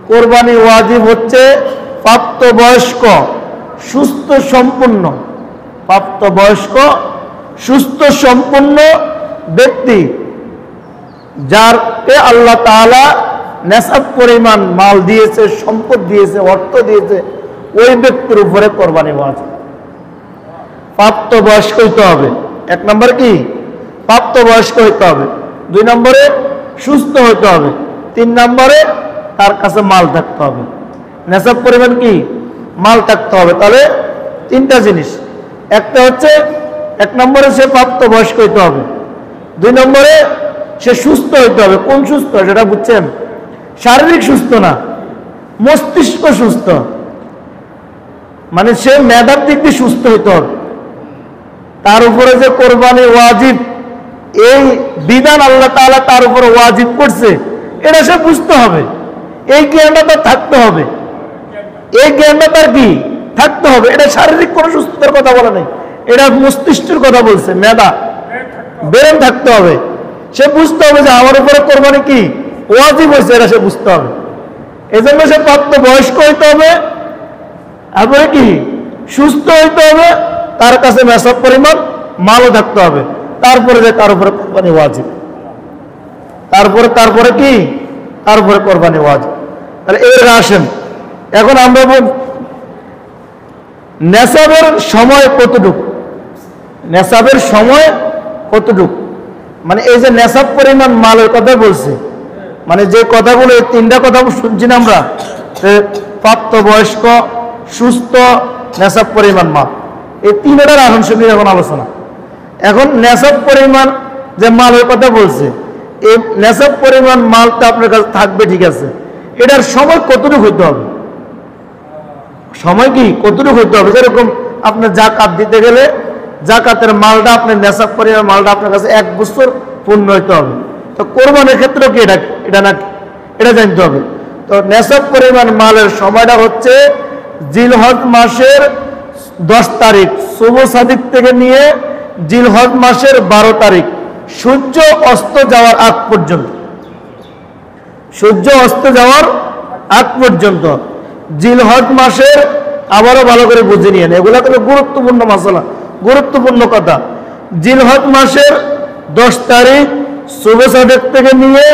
কোরবানি ওয়াজিব হচ্ছে প্রাপ্তবয়স্ক সুস্থ সম্পন্ন, প্রাপ্তবয়স্ক সুস্থ সম্পন্ন ব্যক্তি যারকে আল্লাহ তাআলা নেসাব পরিমাণ মাল দিয়েছে, সম্পদ দিয়েছে, অর্থ দিয়েছে, ওই ব্যক্তির উপরে কোরবানি ওয়াজিব। প্রাপ্তবয়স্ক হইতে হবে। এক নম্বরে কি? প্রাপ্তবয়স্ক হইতে হবে। দুই নম্বরে সুস্থ হইতে হবে। তিন নম্বরে তার কাছে মাল থাকতে হবে। নেসাব পরিমাণ কি? মাল থাকতে হবে। তাহলে তিনটা জিনিস। একটা হচ্ছে, এক নম্বরে সে প্রাপ্তবয়স্ক হইতে হবে। দুই নম্বরে সে সুস্থ হইতে হবে। কোন সুস্থ সেটা বুঝছেন? শারীরিক সুস্থ না, মস্তিষ্ক সুস্থ, মানে সে মেধার দিক দিয়ে সুস্থ হইতে হবে। তার উপরে যে কোরবানি ওয়াজিব, এই বিধান আল্লাহ তাআলা তার উপরে ওয়াজিব করছে, এটা সে বুঝতে হবে। এই জ্ঞানটা তার থাকতে হবে। এই জ্ঞানটা তার কি থাকতে হবে। এটা শারীরিক কোনো সুস্থতার কথা বলা নেই, এটা মস্তিষ্কের কথা বলছে। মেধা, ব্রেন থাকতে হবে। সে বুঝতে হবে যে আমার উপরে কোরবানি কি ওয়াজিব হয়েছে, এটা সে বুঝতে হবে। এই জন্য সে প্রাপ্তবয়স্ক হইতে হবে, তারপরে কি সুস্থ হইতে হবে, তার কাছে নেসাব পরিমাণ মালও থাকতে হবে, তারপরে যে তার উপরে কোরবানি ওয়াজিব। তারপরে কি? তারপরে কোরবানি ওয়াজিব। তাহলে এর আসেন, এখন আমরা নেসাবের সময় কতটুকু, নেসাবের সময় কতটুকু, মানে এই যে নেসাব পরিমাণ মালের কথা বলছে, মানে যে কথাগুলো, এই তিনটা কথা শুনছি না আমরা, প্রাপ্তবয়স্ক, সুস্থ, নেসাব পরিমাণ মাল, এই তিনটার আসন শুনি এখন আলোচনা। এখন নেসাব পরিমাণ যে মালের কথা বলছে, এই নেসাব পরিমাণ মালটা আপনার কাছে থাকবে, ঠিক আছে, এটার সময় কতটুকু হইতে হবে? সময় কি কতটুকু হইতে হবে? যেরকম আপনার জাকাত দিতে গেলে জাকাতের মালটা, আপনার নেসাব পরিমাণ মালটা আপনার কাছে 1 বছর পূর্ণ হইতে হবে। তো কোরবানির ক্ষেত্রে কি এটা না, এটা জানতে হবে। তো নেসাব পরিমাণ মালের সময়টা হচ্ছে জিলহজ মাসের 10 তারিখ শুভ সাদিক থেকে নিয়ে জিলহজ মাসের 12 তারিখ সূর্য অস্ত যাওয়ার আগ পর্যন্ত। সূর্য অস্ত যাওয়ার আগ পর্যন্ত জিলহজ মাসের, আবারও ভালো করে বুঝে নিয়েন, এগুলা কিন্তু গুরুত্বপূর্ণ মশলা, গুরুত্বপূর্ণ কথা। জিলহজ মাসের 10 তারিখ শুভ সাদিক থেকে নিয়ে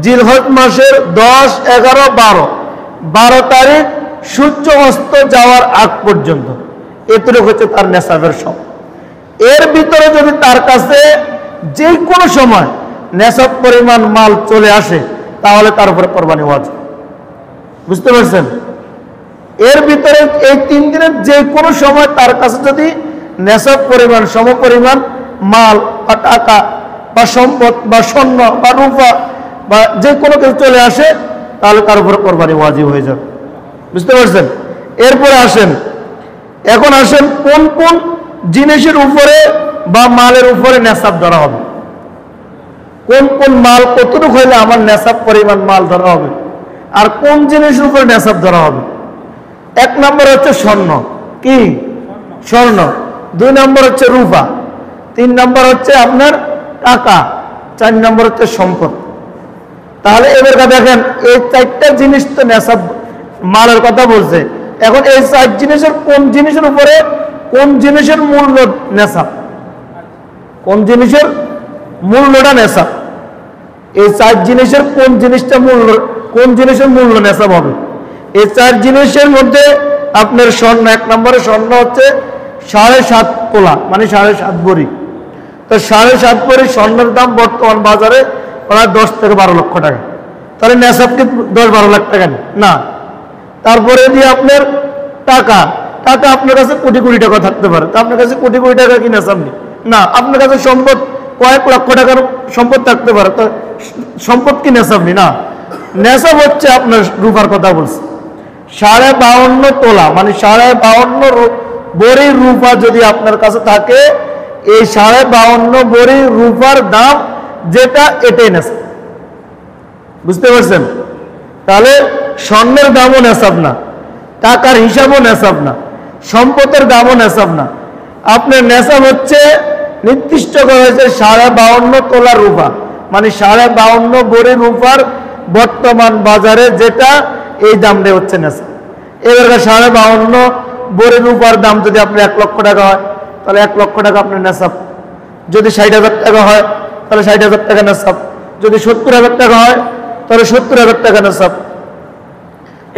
জিলহজ মাসের 10, 11, 12 তারিখ সূর্য অস্ত যাওয়ার আগ পর্যন্ত, এতটুকু হচ্ছে তার নেসাবের সময়। এর ভিতরে যদি তার কাছে যে কোনো সময় নেসাব পরিমাণ মাল চলে আসে, তাহলে তার উপরে কোরবানি ওয়াজিব। বুঝতে পারছেন? এর ভিতরে এই 3 দিনের যে কোনো সময় তার কাছে যদি নেসাব পরিমাণ, সমপরিমাণ মাল বা টাকা বা সম্পদ বা স্বর্ণ বা রূপা বা যে কোনো কিছু চলে আসে, তাহলে তার উপরে কোরবানি ওয়াজিব হয়ে যাবে। বুঝতে পারছেন? এরপরে আসেন, এখন আসেন কোন কোন জিনিসের উপরে বা মালের উপরে নেসাব ধরা হবে। কোন কোন মাল কতটুকু হইলে আমার নেসাব পরিমাণ মাল ধরা হবে, আর কোন জিনিসের উপরে নেসাব ধরা হবে। 1 নম্বর হচ্ছে স্বর্ণ, কি স্বর্ণ। 2 নম্বর হচ্ছে রূপা। 3 নম্বর হচ্ছে আপনার টাকা। 4 নম্বর হচ্ছে সম্পদ। তাহলে এবার দেখেন, এই 4টা জিনিস তো নেসাব মালের কথা বলছে। এখন এই 4 জিনিসের কোন জিনিসের উপরে কোন জিনিসের মূল্য নেসাব, কোন জিনিসের মূল্যটা নেসাব, এই 4 জিনিসের কোন জিনিসটা মূল্য, কোন জিনিসের মূল্য নেসাব হবে। এই 4 জিনিসের মধ্যে আপনার স্বর্ণ, 1 নম্বরে স্বর্ণ হচ্ছে 7.5 তোলা, মানে 7.5 ভরি। তো 7.5 ভরি স্বর্ণের দাম বর্তমান বাজারে প্রায় 10 থেকে 12 লক্ষ টাকা। তাহলে নেসাব কি 10-12 লাখ টাকা না? তারপরে দিয়ে আপনার টাকা, টাকা আপনার কাছে কোটি কোটি টাকা থাকতে পারে, তো আপনার কাছে কোটি কোটি টাকা কি নেসাব নেই না। আপনার কাছে সম্পদ কয়েক লক্ষ টাকার সম্পদ থাকতে পারে, তো সম্পদ কি নেসাব নেই না। নেসাব হচ্ছে আপনার রূপার কথা বলছে, 52.5 তোলা, মানে 52.5 ভরি রূপা যদি আপনার কাছে থাকে, এই 52.5 ভরি রূপার দাম যেটা, এটাই নেসাব। বুঝতে পারছেন? তাহলে স্বর্ণের দামও নেসাব না, টাকার হিসাবও নেসাব না, সম্পদের দামও নেসাব না। আপনার নেসাব হচ্ছে নির্দিষ্ট করা হয়েছে 52.5 তোলা রূপা, মানে 52.5 ভরি রূপার বর্তমান বাজারে যেটা, এই দামটাই হচ্ছে নেশাব। এবার 52.5 ভরি রূপার দাম যদি আপনার 1 লক্ষ টাকা হয় তাহলে 1 লক্ষ টাকা আপনার নেশাব। যদি 60,000 টাকা হয় তাহলে 60,000 টাকা নেশাব। যদি 70,000 টাকা হয় তাহলে 70,000 টাকা নেশাব।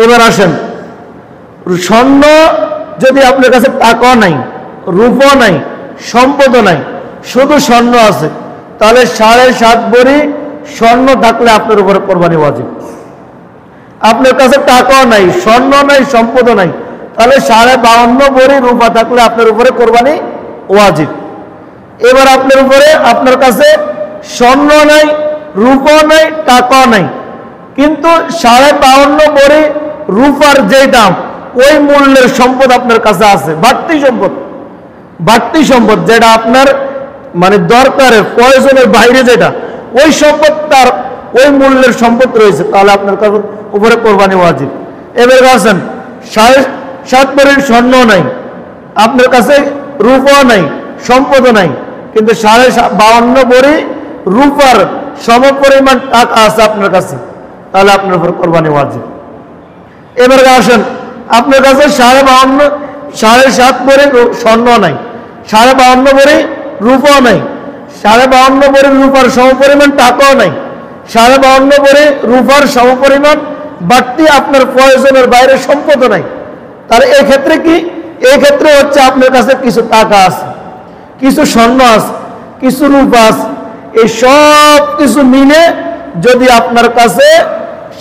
এবার আসেন, স্বর্ণ যদি আপনার কাছে টাকাও নাই, রূপও নাই, সম্পদও নাই, শুধু স্বর্ণ আছে, তাহলে 7.5 ভরি স্বর্ণ থাকলে আপনার উপরে কোরবানি ওয়াজিব। আপনার কাছে টাকাও নাই, স্বর্ণ নাই, সম্পদও নাই, তাহলে 52.5 ভরি রূপা থাকলে আপনার উপরে কোরবানি ওয়াজিব। এবার আপনার উপরে, আপনার কাছে স্বর্ণ নাই, রূপও নাই, টাকাও নাই, কিন্তু 52.5 ভরি রূপার যে দাম ওই মূল্যের সম্পদ আপনার কাছে আছে, বাড়তি সম্পদ। বাড়তি সম্পদ যেটা আপনার মানে দরকারের, প্রয়োজনের বাইরে যেটা, ওই সম্পদ তার ওই মূল্যের সম্পদ রয়েছে, তাহলে আপনার উপরে কোরবানি ওয়াজিব। এবার আসেন, 7.5 ভরির স্বর্ণ নাই, আপনার কাছে রূপও নাই, সম্পদও নাই, কিন্তু 52.5 ভরি রূপার সমপরিমাণ টাকা আছে আপনার কাছে, তাহলে আপনার উপর কোরবানি ওয়াজিব। এবার আসেন, আপনার কাছে 7.5 ভরি স্বর্ণ নাই, 52.5 ভরি রূপও নাই, 52.5 ভরি রূপার সমপরিমাণ টাকাও নাই, 52.5 ভরি রূপার সমপরিমাণ বাড়তি আপনার প্রয়োজনের বাইরে সম্পদও নাই, তাহলে এই ক্ষেত্রে কি? এই ক্ষেত্রে হচ্ছে আপনার কাছে কিছু টাকা আছে, কিছু স্বর্ণ আছে, কিছু রূপা আছে, এই সব কিছু মিলে যদি আপনার কাছে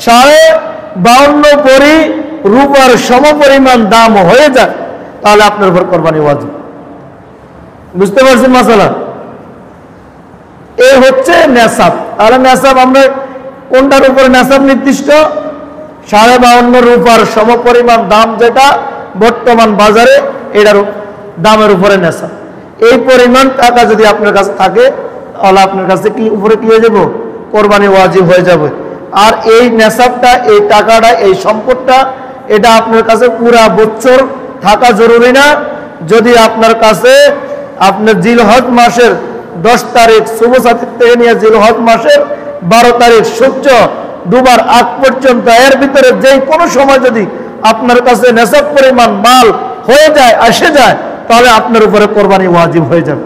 52.5 ভরি রূপার সমপরিমাণ দাম হয়ে যায়, তাহলে আপনার উপর কোরবানি ওয়াজিব। বুঝতে পারছেন মাসালা? এই হচ্ছে নেশাব। তাহলে নেশাব আমরা কোনটার উপরে নেশাব নির্দিষ্ট? 52.5 রূপার সমপরিমাণ দাম যেটা বর্তমান বাজারে, এটার দামের উপরে নেশাব। এই পরিমাণ টাকা যদি আপনার কাছে থাকে, তাহলে আপনার কাছে কি উপরে কি হয়ে যাব? কোরবানি ওয়াজিব হয়ে যাবে। আর এই নেশাবটা, এই টাকাটা, এই সম্পদটা, এটা আপনার কাছে পুরা বছর থাকা জরুরি না। যদি আপনার কাছে আপনার জিলহজ মাসের 10 তারিখ শুভ সাথী থেকে নিয়ে জিলহজ মাসের 12 তারিখ সূর্য ডুবার আগ পর্যন্ত এর ভিতরে যে কোনো সময় যদি আপনার কাছে নেশাব পরিমাণ মাল হয়ে যায়, আসে যায়, তাহলে আপনার উপরে কোরবানি ওয়াজিব হয়ে যাবে।